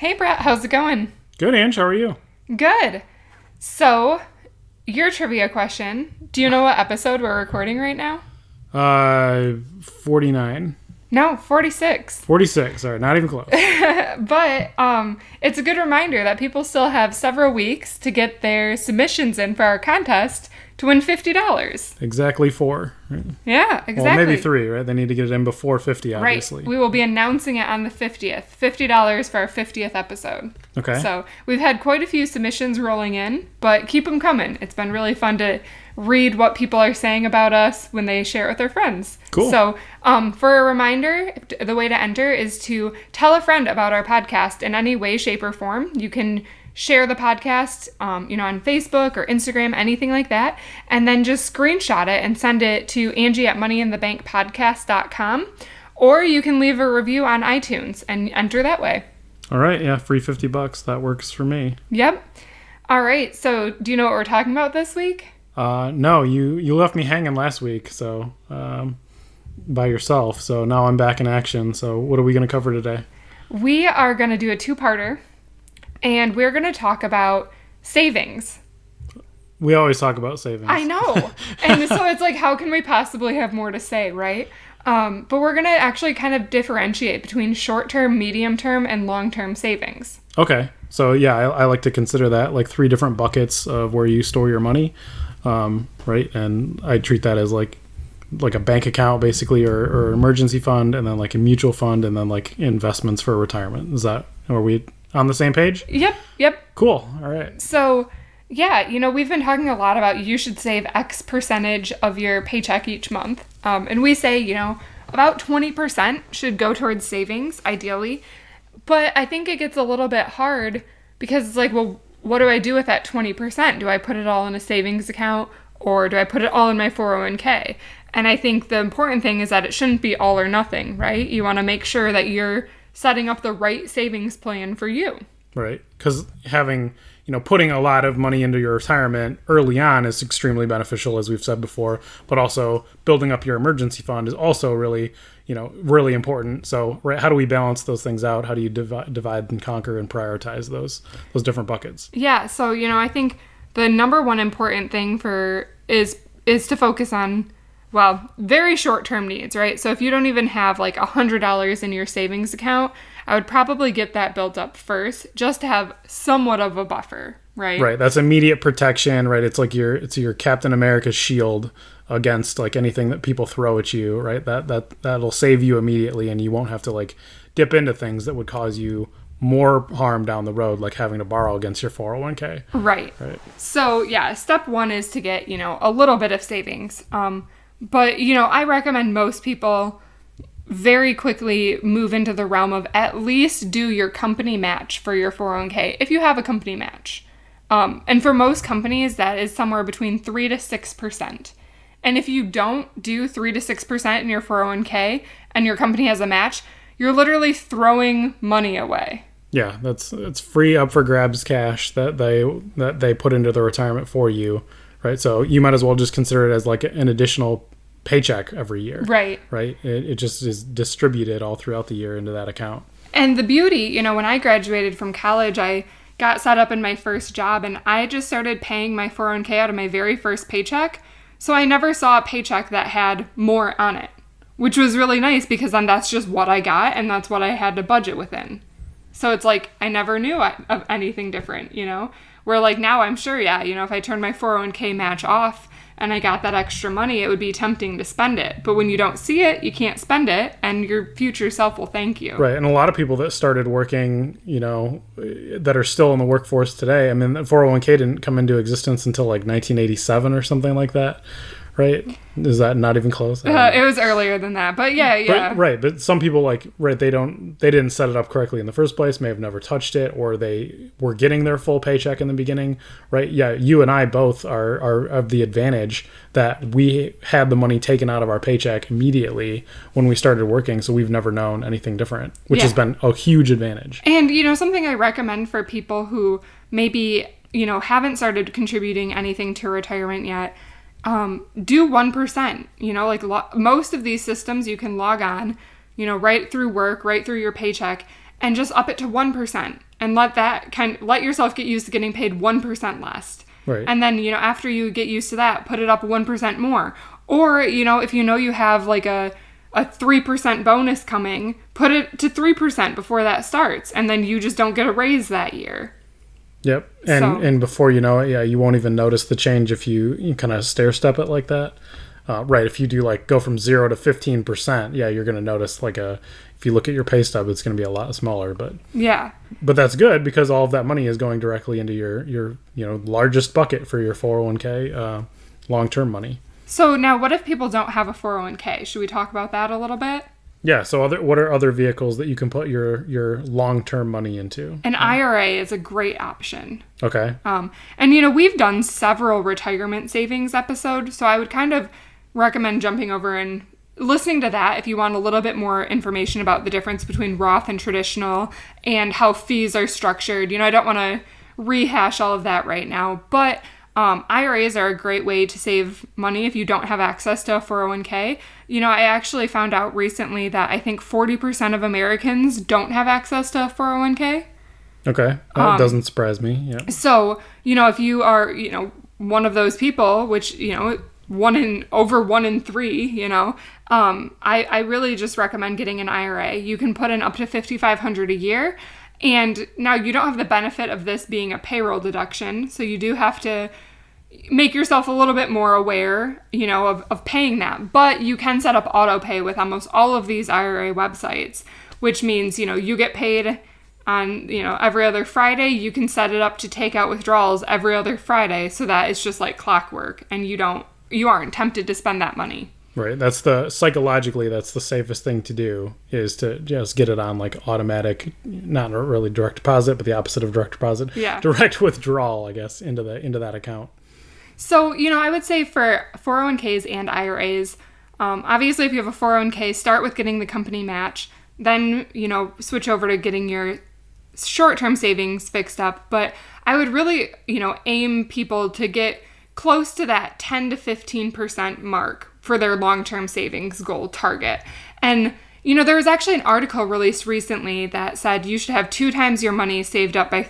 Hey, Brett, how's it going? Good, Ange. How are you? Good. So, your trivia question. Do you know what episode we're recording right now? 49. No, 46. 46. Sorry, not even close. But it's a good reminder that people still have several weeks to get their submissions in for our contest to win $50. Exactly 4. Right? Yeah, exactly. Well, maybe 3, right? They need to get it in before 50, obviously. Right. We will be announcing it on the 50th. $50 for our 50th episode. Okay. So we've had quite a few submissions rolling in, but keep them coming. It's been really fun to read what people are saying about us when they share it with their friends. Cool. So for a reminder, the way to enter is to tell a friend about our podcast in any way, shape, or form. You can share the podcast, on Facebook or Instagram, anything like that, and then just screenshot it and send it to Angie at moneyinthebankpodcast.com, or you can leave a review on iTunes and enter that way. All right. Yeah, free $50. That works for me. Yep. All right. So do you know what we're talking about this week? No, you left me hanging last week, so by yourself. So now I'm back in action. So what are we going to cover today? We are going to do a two-parter, and we're going to talk about savings. We always talk about savings. I know. And so it's like, how can we possibly have more to say, right? But we're going to actually kind of differentiate between short-term, medium-term, and long-term savings. Okay. So yeah, I like to consider that like 3 different buckets of where you store your money, right? And I treat that as like a bank account basically, or emergency fund, and then like a mutual fund, and then like investments for retirement. Are we on the same page? Yep. Cool. All right. So yeah, we've been talking a lot about you should save X percentage of your paycheck each month. And we say, about 20% should go towards savings, ideally. But I think it gets a little bit hard because it's like, well, what do I do with that 20%? Do I put it all in a savings account, or do I put it all in my 401k? And I think the important thing is that it shouldn't be all or nothing, right? You want to make sure that you're setting up the right savings plan for you. Right. Because putting a lot of money into your retirement early on is extremely beneficial, as we've said before, but also building up your emergency fund is also really, really important. So, right, how do we balance those things out? How do you divide and conquer and prioritize those different buckets? Yeah. So, I think the number one important thing is to focus on, very short-term needs, right? So if you don't even have like $100 in your savings account, I would probably get that built up first, just to have somewhat of a buffer, right? Right. That's immediate protection, right? It's like it's your Captain America shield against like anything that people throw at you, right? That'll save you immediately, and you won't have to like dip into things that would cause you more harm down the road, like having to borrow against your 401k. Right. So yeah, step 1 is to get, a little bit of savings. But, I recommend most people very quickly move into the realm of at least do your company match for your 401k, if you have a company match. And for most companies, that is somewhere between 3 to 6%. And if you don't do 3 to 6% in your 401k and your company has a match, you're literally throwing money away. Yeah, it's free up for grabs cash that they put into the retirement for you. Right, so you might as well just consider it as like an additional paycheck every year. Right. It just is distributed all throughout the year into that account. And the beauty, when I graduated from college, I got set up in my first job, and I just started paying my 401k out of my very first paycheck. So I never saw a paycheck that had more on it, which was really nice because then that's just what I got, and that's what I had to budget within. So it's like I never knew of anything different, Where like now I'm sure, if I turned my 401k match off and I got that extra money, it would be tempting to spend it. But when you don't see it, you can't spend it, and your future self will thank you. Right. And a lot of people that started working, that are still in the workforce today, I mean, the 401k didn't come into existence until like 1987 or something like that. Right? Is that not even close? It was earlier than that, but yeah. But some people they didn't set it up correctly in the first place, may have never touched it, or they were getting their full paycheck in the beginning, right? Yeah, you and I both are of the advantage that we had the money taken out of our paycheck immediately when we started working, so we've never known anything different, which has been a huge advantage. And, something I recommend for people who maybe, haven't started contributing anything to retirement yet, do 1%, most of these systems you can log on, right through work, right through your paycheck, and just up it to 1%. and let yourself get used to getting paid 1% less. Right. And then, after you get used to that, put it up 1% more. Or, if you have like a 3% bonus coming, put it to 3% before that starts. And then you just don't get a raise that year. Yep. And before you know it, yeah, you won't even notice the change if you kind of stair step it like that. Right. If you do like go from 0 to 15%, yeah, you're going to notice if you look at your pay stub, it's going to be a lot smaller, but that's good because all of that money is going directly into your largest bucket for your 401k, long-term money. So now what if people don't have a 401k? Should we talk about that a little bit? Yeah. So what are other vehicles that you can put your long-term money into? An IRA is a great option. Okay. And we've done several retirement savings episodes, so I would kind of recommend jumping over and listening to that if you want a little bit more information about the difference between Roth and traditional and how fees are structured. I don't want to rehash all of that right now, but IRAs are a great way to save money if you don't have access to a 401k. I actually found out recently that I think 40% of Americans don't have access to a 401k. Okay. That doesn't surprise me. Yeah. So, if you are, one of those people, which, one in three, I really just recommend getting an IRA. You can put in up to $5,500 a year. And now you don't have the benefit of this being a payroll deduction. So you do have to make yourself a little bit more aware, of paying that. But you can set up auto pay with almost all of these IRA websites, which means, you get paid on, every other Friday. You can set it up to take out withdrawals every other Friday. So that it's just like clockwork and you aren't tempted to spend that money. Right. Psychologically, that's the safest thing to do is to just get it on like automatic, not really direct deposit, but the opposite of direct deposit. Yeah. Direct withdrawal, I guess, into that account. So, I would say for 401ks and IRAs, obviously if you have a 401k, start with getting the company match, then, switch over to getting your short-term savings fixed up. But I would really, aim people to get close to that 10 to 15% mark for their long-term savings goal target. And, there was actually an article released recently that said you should have 2 times your money saved up by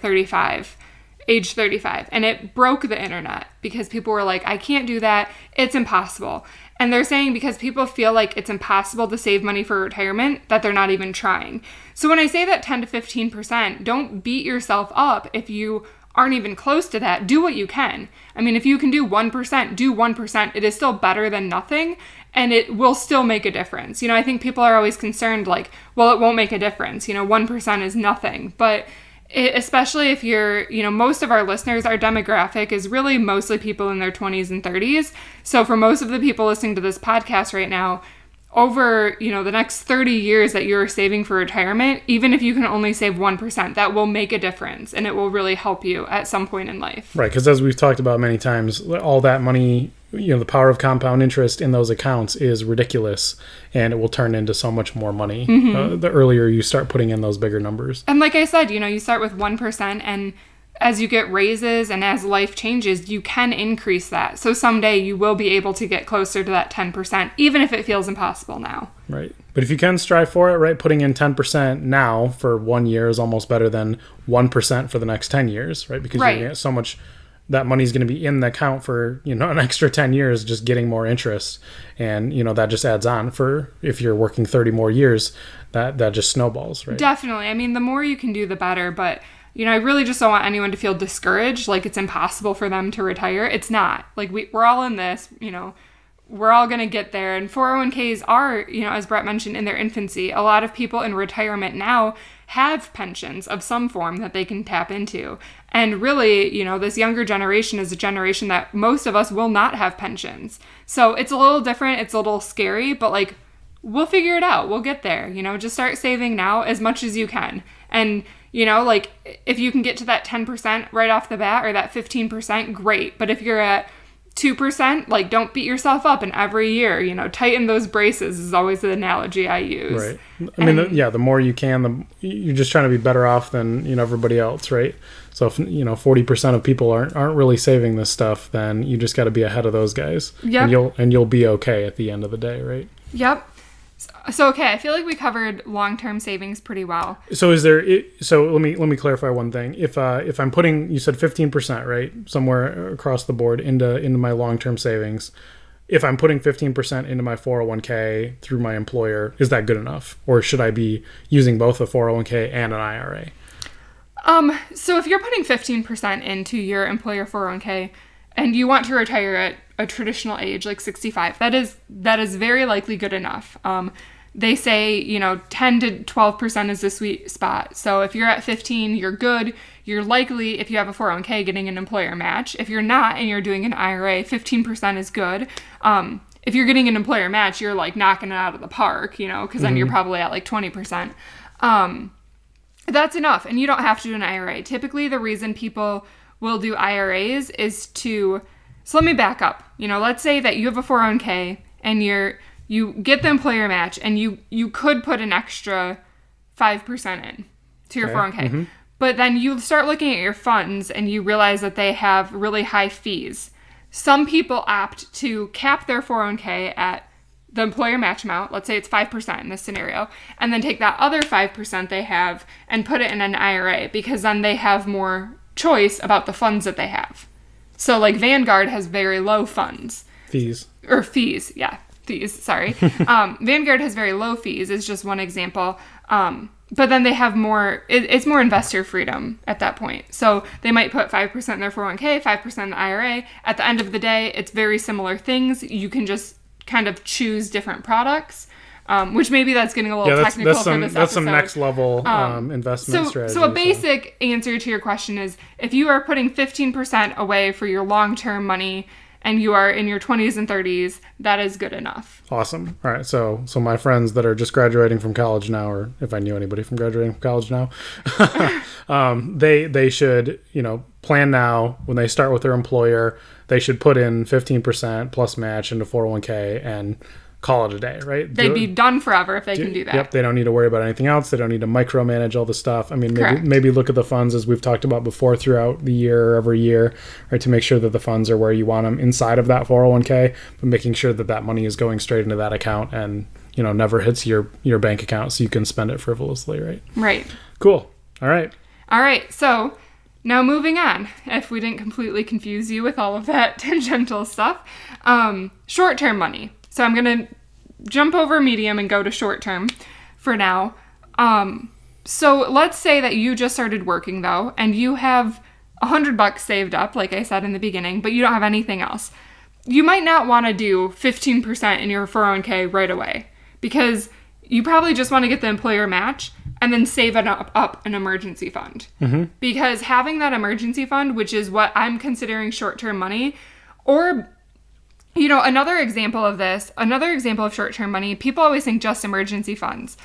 age 35. And it broke the internet because people were like, I can't do that. It's impossible. And they're saying because people feel like it's impossible to save money for retirement, that they're not even trying. So when I say that 10 to 15%, don't beat yourself up if you aren't even close to that. Do what you can. I mean, if you can do 1%, do 1%. It is still better than nothing, and it will still make a difference. I think people are always concerned like, well, it won't make a difference. 1% is nothing. But especially if you're, most of our listeners, our demographic is really mostly people in their 20s and 30s. So for most of the people listening to this podcast right now, over, the next 30 years that you're saving for retirement, even if you can only save 1%, that will make a difference and it will really help you at some point in life. Right, because as we've talked about many times, all that money, the power of compound interest in those accounts is ridiculous and it will turn into so much more money the earlier you start putting in those bigger numbers. And like I said, you start with 1% and as you get raises and as life changes, you can increase that. So someday you will be able to get closer to that 10%, even if it feels impossible now. Right. But if you can strive for it, right, putting in 10% now for 1 year is almost better than 1% for the next 10 years, right? Because you're going to get so much, that money's going to be in the account for, an extra 10 years, just getting more interest. And, that just adds on for, if you're working 30 more years, that just snowballs, right? Definitely. I mean, the more you can do, the better. But I really just don't want anyone to feel discouraged, like it's impossible for them to retire. It's not. Like, we're all in this, we're all going to get there. And 401ks are, as Brett mentioned, in their infancy. A lot of people in retirement now have pensions of some form that they can tap into. And really, this younger generation is a generation that most of us will not have pensions. So it's a little different. It's a little scary, but like, we'll figure it out. We'll get there. Just start saving now as much as you can. And like if you can get to that 10% right off the bat or that 15%, great. But if you're at 2%, like don't beat yourself up. And every year, tighten those braces is always the analogy I use. Right. I mean, the more you can, you're just trying to be better off than, everybody else, right? So if, 40% of people aren't really saving this stuff, then you just got to be ahead of those guys. Yep. And you'll be okay at the end of the day, right? Yep. So, okay, I feel like we covered long-term savings pretty well. So let me clarify one thing. If I'm putting, you said 15%, right? Somewhere across the board into my long-term savings. If I'm putting 15% into my 401k through my employer, is that good enough? Or should I be using both a 401k and an IRA? So if you're putting 15% into your employer 401k and you want to retire at a traditional age, like 65, that is very likely good enough. They say, 10 to 12% is the sweet spot. So if you're at 15, you're good. You're likely, if you have a 401k, getting an employer match. If you're not and you're doing an IRA, 15% is good. If you're getting an employer match, you're like knocking it out of the park, because then you're probably at like 20%. That's enough. And you don't have to do an IRA. Typically, the reason people will do IRAs is so let me back up. Let's say that you have a 401k and you get the employer match and you could put an extra 5% in to your 401k. Mm-hmm. But then you start looking at your funds and you realize that they have really high fees. Some people opt to cap their 401k at the employer match amount, let's say it's 5% in this scenario, and then take that other 5% they have and put it in an IRA because then they have more choice about the funds that they have. So like Vanguard has very low fees, yeah. Fees, sorry. Vanguard has very low fees, is just one example. But then they have more, it's more investor freedom at that point. So they might put 5% in their 401k, 5% in the IRA. At the end of the day, it's very similar things. You can just kind of choose different products, which maybe that's getting a little technical for this episode. That's some next level investment strategy. So a basic answer to your question is if you are putting 15% away for your long-term money and you are in your 20s and 30s, that is good enough. Awesome. All right. So my friends that are just graduating from college now, or if I knew anybody from graduating from college now, they should, plan now when they start with their employer. They should put in 15% plus match into 401k and call it a day, right? They'd be done forever if they can do that. Yep, they don't need to worry about anything else. They don't need to micromanage all the stuff. I mean, maybe look at the funds as we've talked about before throughout the year or every year, right, to make sure that the funds are where you want them inside of that 401k, but making sure that that money is going straight into that account and, never hits your bank account so you can spend it frivolously, right? Right. Cool. All right. So now moving on, if we didn't completely confuse you with all of that tangential stuff, short-term money. So I'm going to jump over medium and go to short-term for now. So let's say that you just started working, though, and you have $100 saved up, like I said in the beginning, but you don't have anything else. You might not want to do 15% in your 401k right away because you probably just want to get the employer match and then save it up an emergency fund. Mm-hmm. Because having that emergency fund, which is what I'm considering short-term money, or another example of short-term money, people always think just emergency funds.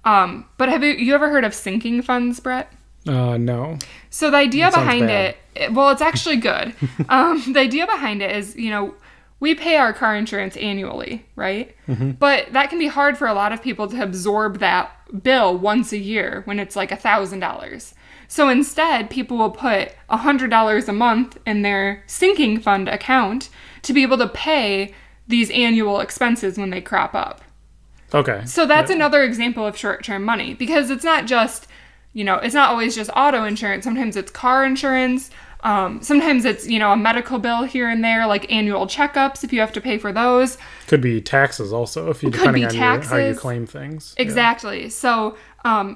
But have you ever heard of sinking funds, Brett? No. So the idea behind it's actually good. The idea behind it is, we pay our car insurance annually, right? Mm-hmm. But that can be hard for a lot of people to absorb that bill once a year when it's like $1,000. So instead, people will put $100 a month in their sinking fund account to be able to pay these annual expenses when they crop up. Okay. So that's another example of short-term money because it's not just, it's not always just auto insurance. Sometimes it's car insurance. Sometimes it's, a medical bill here and there, like annual checkups if you have to pay for those. Could be taxes also, depending on how you claim things. Exactly. Yeah. So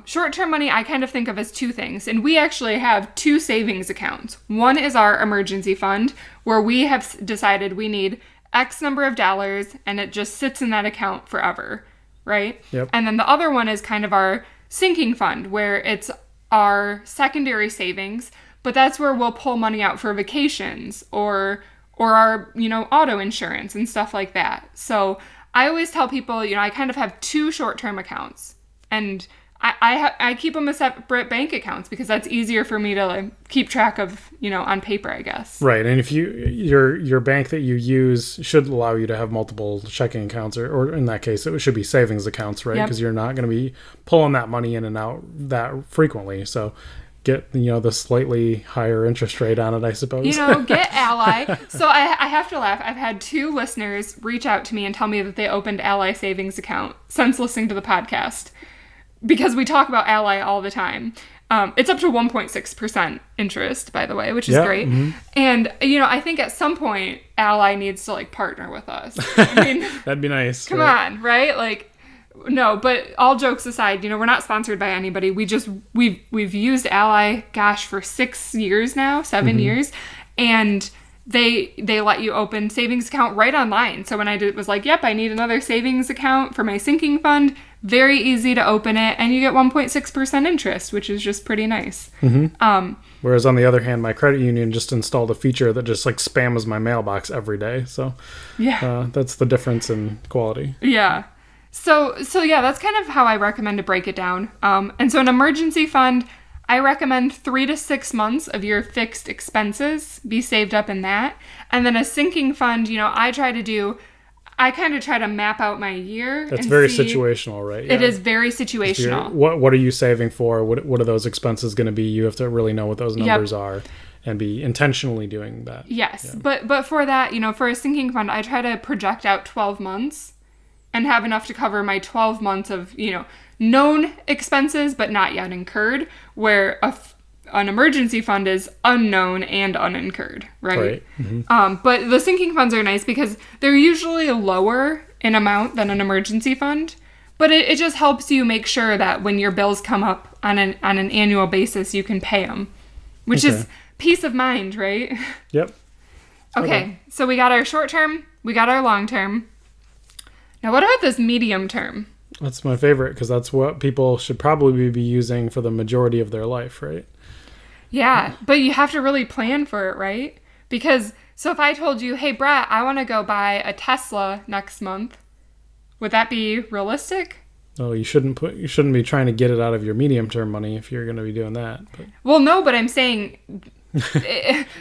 short-term money I kind of think of as two things. And we actually have two savings accounts. One is our emergency fund where we have decided we need X number of dollars and it just sits in that account forever, right? Yep. And then the other one is kind of our sinking fund where it's our secondary savings, but that's where we'll pull money out for vacations or our, auto insurance and stuff like that. So I always tell people, I kind of have two short-term accounts and I keep them as separate bank accounts because that's easier for me to keep track of, on paper, I guess. Right. And if your bank that you use should allow you to have multiple checking accounts or in that case, it should be savings accounts, right? Because you're not going to be pulling that money in and out that frequently. So get the slightly higher interest rate on it, I suppose. Get Ally. So I have to laugh. I've had 2 listeners reach out to me and tell me that they opened Ally savings account since listening to the podcast, because we talk about Ally all the time. It's up to 1.6% interest, by the way, which is great. Mm-hmm. And, I think at some point, Ally needs to, partner with us. I mean, that'd be nice. Come on, right? No, but all jokes aside, we're not sponsored by anybody. We've used Ally, for 6 years now, 7 years. And they let you open savings account right online. So when I was like, yep, I need another savings account for my sinking fund, very easy to open it, and you get 1.6% interest, which is just pretty nice. Mm-hmm. Whereas on the other hand, my credit union just installed a feature that just spams my mailbox every day. So that's the difference in quality. Yeah. So yeah, that's kind of how I recommend to break it down. And so an emergency fund, I recommend 3 to 6 months of your fixed expenses be saved up in that. And then a sinking fund, I kind of try to map out my year. That's very situational, right? Yeah. It is very situational. What are you saving for? What are those expenses going to be? You have to really know what those numbers are and be intentionally doing that. Yes. Yeah. But for that, for a sinking fund, I try to project out 12 months and have enough to cover my 12 months of, known expenses but not yet incurred, where an emergency fund is unknown and unincurred, right? Mm-hmm. But the sinking funds are nice because they're usually lower in amount than an emergency fund, but it just helps you make sure that when your bills come up on an annual basis, you can pay them, which is peace of mind, right? Yep. Okay, so we got our short term, we got our long term. Now what about this medium term? That's my favorite, because that's what people should probably be using for the majority of their life, right? Yeah, but you have to really plan for it, right? Because, so if I told you, hey, Brett, I want to go buy a Tesla next month, would that be realistic? Oh, you shouldn't be trying to get it out of your medium-term money if you're going to be doing that. But. Well, no, but I'm saying...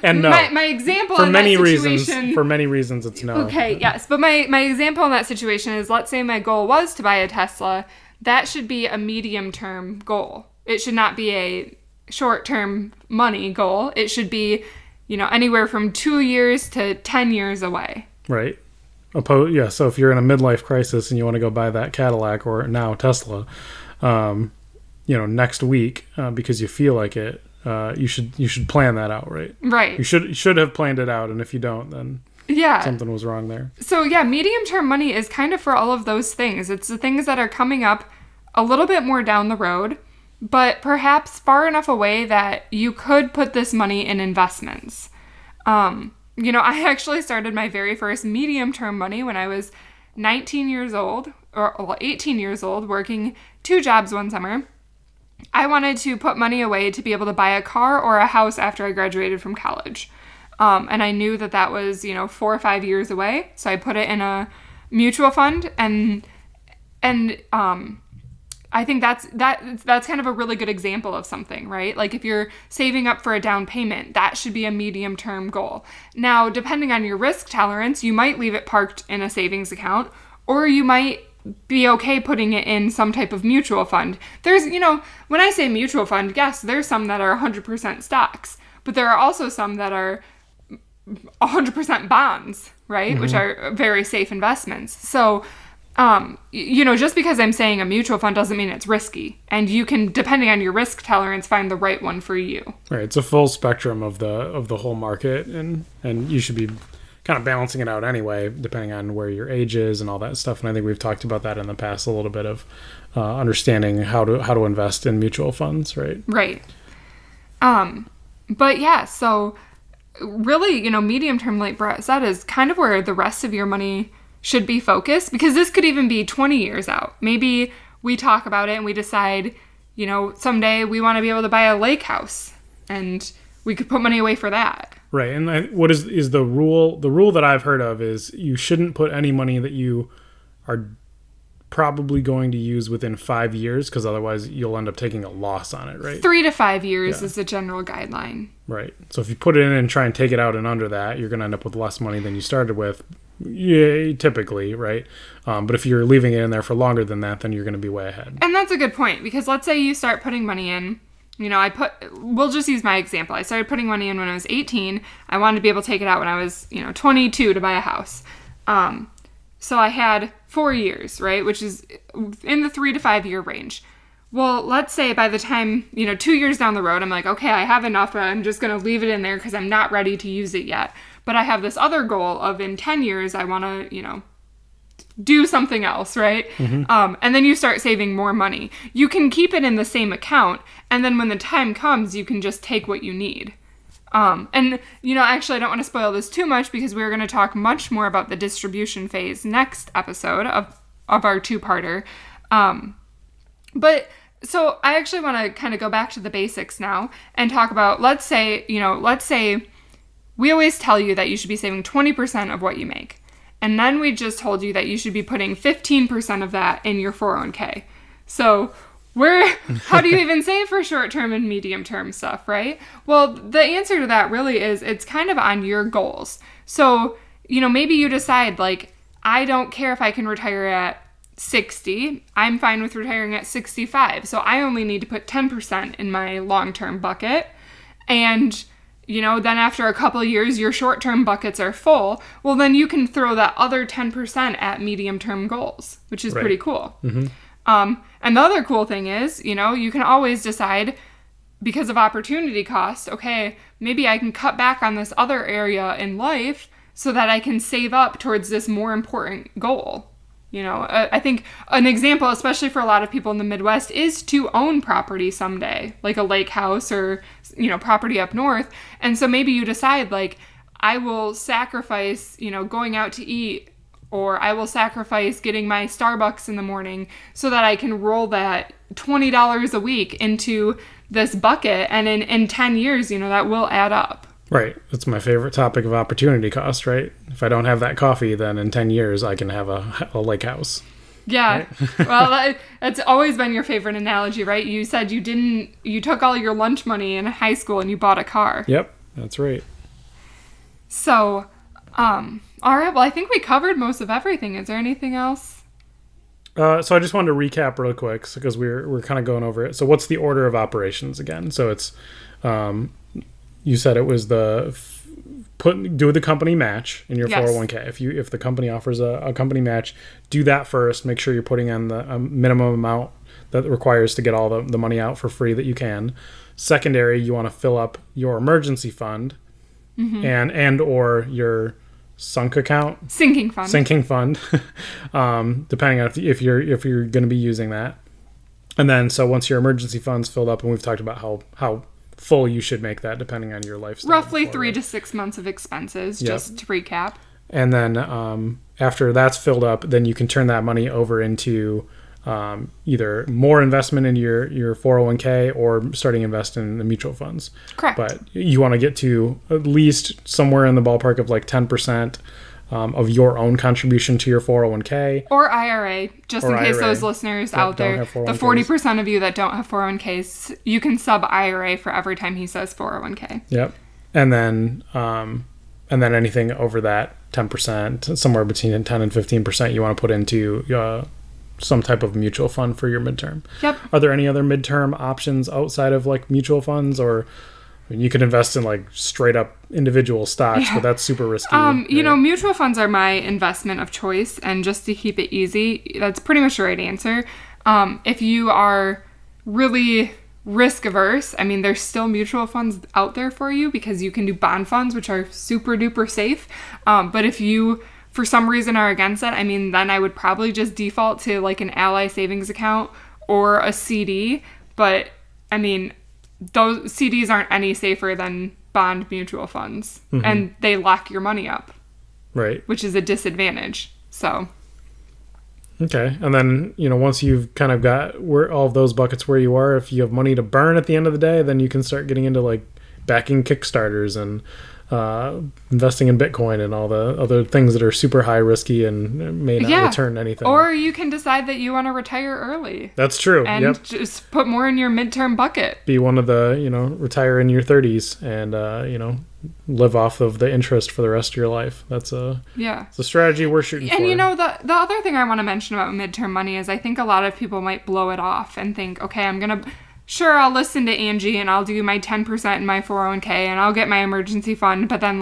and no. My example for in many that situation, for many reasons, it's no. Okay, yes, but my example in that situation is, let's say my goal was to buy a Tesla. That should be a medium-term goal. It should not be a short-term money goal. It should be, anywhere from 2 years to 10 years away. Right. So if you're in a midlife crisis and you want to go buy that Cadillac or now Tesla, next week because you feel like it. You should plan that out, right? Right. You should have planned it out, and if you don't, then something was wrong there. So medium-term money is kind of for all of those things. It's the things that are coming up a little bit more down the road, but perhaps far enough away that you could put this money in investments. I actually started my very first medium-term money when I was 19 years old, or 18 years old, working 2 jobs one summer. I wanted to put money away to be able to buy a car or a house after I graduated from college. And I knew that was, 4 or 5 years away. So I put it in a mutual fund and I think that's kind of a really good example of something, right? Like if you're saving up for a down payment, that should be a medium-term goal. Now, depending on your risk tolerance, you might leave it parked in a savings account, or you might be okay putting it in some type of mutual fund. There's, when I say mutual fund, yes, there's some that are 100% stocks, but there are also some that are 100% bonds, right? Mm-hmm. Which are very safe investments. So, just because I'm saying a mutual fund doesn't mean it's risky. And you can, depending on your risk tolerance, find the right one for you. Right. It's a full spectrum of the whole market, and you should be kind of balancing it out anyway, depending on where your age is and all that stuff. And I think we've talked about that in the past, a little bit of understanding how to invest in mutual funds, right? Right. But yeah, so really, medium term, like Brett said, is kind of where the rest of your money should be focused, because this could even be 20 years out. Maybe we talk about it and we decide, someday we want to be able to buy a lake house, and we could put money away for that. Right. And what is the rule? The rule that I've heard of is you shouldn't put any money that you are probably going to use within 5 years, because otherwise you'll end up taking a loss on it, right? 3 to 5 years is the general guideline. Right. So if you put it in and try and take it out and under that, you're going to end up with less money than you started with. Yeah, typically, right? But if you're leaving it in there for longer than that, then you're going to be way ahead. And that's a good point, because let's say you start putting money in, we'll just use my example. I started putting money in when I was 18. I wanted to be able to take it out when I was, 22 to buy a house. So I had 4 years, right? Which is in the 3 to 5 year range. Well, let's say by the time, 2 years down the road, I'm like, okay, I have enough, but I'm just going to leave it in there because I'm not ready to use it yet. But I have this other goal of in 10 years, I want to, do something else, right? Mm-hmm. And then you start saving more money. You can keep it in the same account, and then when the time comes, you can just take what you need. And, actually, I don't want to spoil this too much because we're going to talk much more about the distribution phase next episode of our two-parter. But so I actually want to kind of go back to the basics now and talk about, let's say we always tell you that you should be saving 20% of what you make. And then we just told you that you should be putting 15% of that in your 401k. So how do you even save for short-term and medium-term stuff, right? Well, the answer to that really is it's kind of on your goals. So, maybe you decide, like, I don't care if I can retire at 60. I'm fine with retiring at 65. So I only need to put 10% in my long-term bucket. And then after a couple of years, your short-term buckets are full. Well, then you can throw that other 10% at medium-term goals, which is pretty cool. Mm-hmm. And the other cool thing is, you can always decide, because of opportunity cost, okay, maybe I can cut back on this other area in life so that I can save up towards this more important goal. I think an example, especially for a lot of people in the Midwest, is to own property someday, like a lake house or, property up north. And so maybe you decide, like, I will sacrifice, going out to eat, or I will sacrifice getting my Starbucks in the morning so that I can roll that $20 a week into this bucket. And in 10 years, that will add up. Right. That's my favorite topic of opportunity cost, right? If I don't have that coffee, then in 10 years, I can have a lake house. Yeah. Right? Well, that's always been your favorite analogy, right? You said you took all your lunch money in high school and you bought a car. Yep. That's right. So, all right. Well, I think we covered most of everything. Is there anything else? So I just wanted to recap real quick because we're kind of going over it. So what's the order of operations again? So it's, you said it was do the company match in your 401k. If the company offers a company match, do that first. Make sure you're putting in the minimum amount that requires to get all the money out for free that you can. Secondary, you want to fill up your emergency fund, mm-hmm. and or your sinking fund, depending on if you're going to be using that. And then so once your emergency fund's filled up, and we've talked about how full you should make that depending on your lifestyle. Roughly 3 to 6 months of expenses, just to recap. And then after that's filled up, then you can turn that money over into either more investment in your 401k or starting investing in the mutual funds. Correct. But you want to get to at least somewhere in the ballpark of like 10% of your own contribution to your 401k. Or IRA, just in case those listeners out there, the 40% of you that don't have 401ks, you can sub IRA for every time he says 401k. Yep. And then anything over that 10%, somewhere between 10 and 15%, you want to put into some type of mutual fund for your midterm. Yep. Are there any other midterm options outside of like mutual funds, or you could invest in like straight up individual stocks, but that's super risky. Mutual funds are my investment of choice. And just to keep it easy, that's pretty much the right answer. If you are really risk averse, there's still mutual funds out there for you because you can do bond funds, which are super duper safe. But if you, for some reason, are against it, then I would probably just default to like an Ally savings account or a CD. But those CDs aren't any safer than bond mutual funds, mm-hmm. and they lock your money up, right? Which is a disadvantage. So, okay, and then once you've kind of got all of those buckets where you are, if you have money to burn at the end of the day, then you can start getting into like backing Kickstarters and investing in Bitcoin and all the other things that are super high risky and may not return anything. Or you can decide that you want to retire early. That's true. And just put more in your midterm bucket. Be one of the, retire in your 30s and, live off of the interest for the rest of your life. It's a strategy we're shooting for. And the other thing I want to mention about midterm money is I think a lot of people might blow it off and think, okay, I'm going to sure, I'll listen to Angie and I'll do my 10% in my 401k and I'll get my emergency fund, but then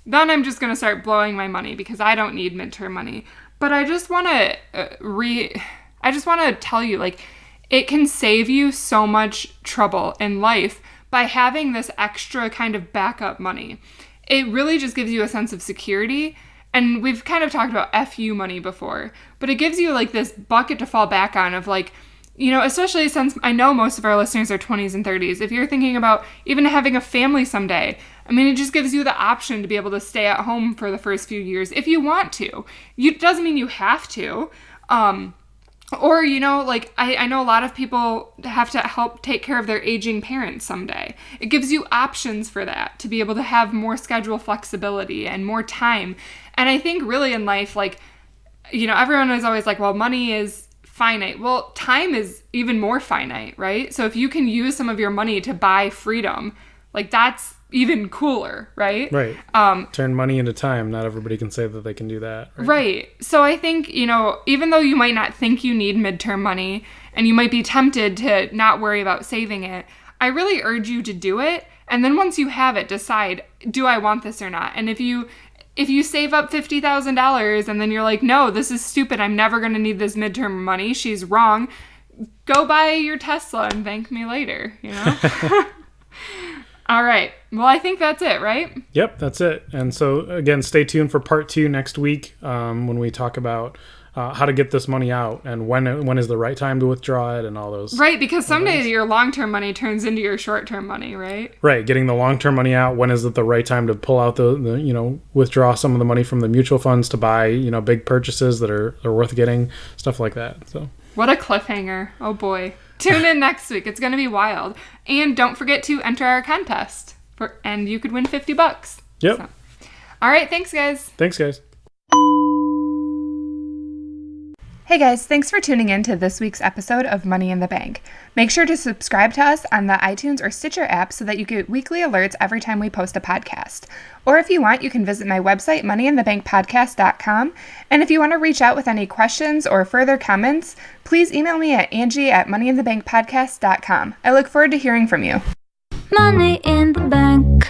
then I'm just going to start blowing my money because I don't need midterm money. But I just want to tell you, it can save you so much trouble in life by having this extra kind of backup money. It really just gives you a sense of security. And we've kind of talked about FU money before, but it gives you this bucket to fall back on of especially since I know most of our listeners are 20s and 30s. If you're thinking about even having a family someday, it just gives you the option to be able to stay at home for the first few years if you want to. It doesn't mean you have to. Or, I know a lot of people have to help take care of their aging parents someday. It gives you options for that, to be able to have more schedule flexibility and more time. And I think really in life, everyone is always well, money is finite. Well, time is even more finite, right? So if you can use some of your money to buy freedom, that's even cooler, right? Right. Turn money into time. Not everybody can say that they can do that. Right. So I think, even though you might not think you need midterm money and you might be tempted to not worry about saving it, I really urge you to do it. And then once you have it, decide, do I want this or not? And if you save up $50,000 and then you're no, this is stupid, I'm never going to need this midterm money, she's wrong, go buy your Tesla and thank me later, All right. Well, I think that's it, right? Yep, that's it. And so, again, stay tuned for part 2 next week when we talk about how to get this money out and when is the right time to withdraw it and all those. Right, because someday your long-term money turns into your short-term money, right? Right, getting the long-term money out. When is it the right time to pull out the withdraw some of the money from the mutual funds to buy, big purchases that are worth getting, stuff like that. So. What a cliffhanger. Oh, boy. Tune in next week. It's going to be wild. And don't forget to enter our contest, and you could win $50. Yep. So. All right. Thanks, guys. Thanks, guys. Hey guys, thanks for tuning in to this week's episode of Money in the Bank. Make sure to subscribe to us on the iTunes or Stitcher app so that you get weekly alerts every time we post a podcast. Or if you want, you can visit my website, moneyinthebankpodcast.com. And if you want to reach out with any questions or further comments, please email me at Angie@moneyinthebankpodcast.com. I look forward to hearing from you. Money in the bank.